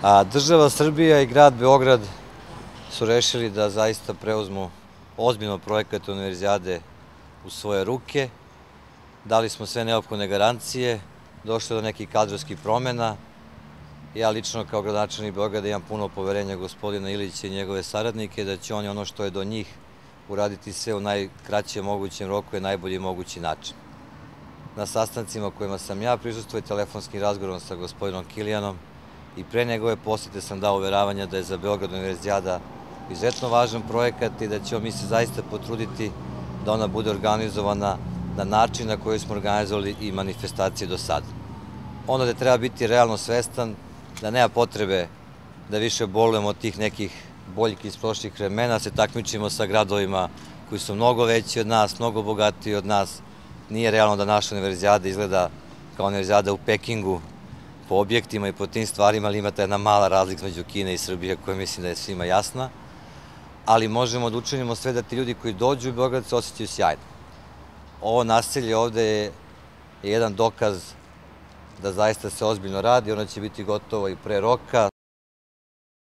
Država Srbija i grad Beograd su rešili da zaista preuzmu ozbiljno projekat Univerzijade u svoje ruke. Dali smo sve neophodne garancije, došlo do nekih kadrovskih promena. Ja lično kao gradonačelnik Beograda imam puno poverenja gospodina Ilića i njegove saradnike da će oni ono što je do njih uraditi sve u najkraćem mogućem roku i najbolji mogući način. Na sastancima kojima sam ja prisustvovao i telefonskim razgovorom sa gospodinom Kilijanom i pre njegove posete sam dao uveravanja da je za Beograd Univerzijada izuzetno važan projekat i da ćemo mi se zaista potruditi da ona bude organizovana na način na koji smo organizovali i manifestacije do sada. Ono da treba biti realno svestan da nema potrebe da više bolujemo od tih nekih boljki iz prošlih vremena, se takmičimo sa gradovima koji su mnogo veći od nas, mnogo bogatiji od nas. Nije realno da naša univerzijada izgleda kao univerzijada u Pekingu po objektima i po tim stvarima, ali ima ta jedna mala razlika među Kine i Srbije koja mislim da je svima jasna. Ali možemo da učinimo sve da ti ljudi koji dođu u Beograd se osjećaju sjajno. Ovo naselje ovde je jedan dokaz da zaista se ozbiljno radi, ono će biti gotovo i pre roka.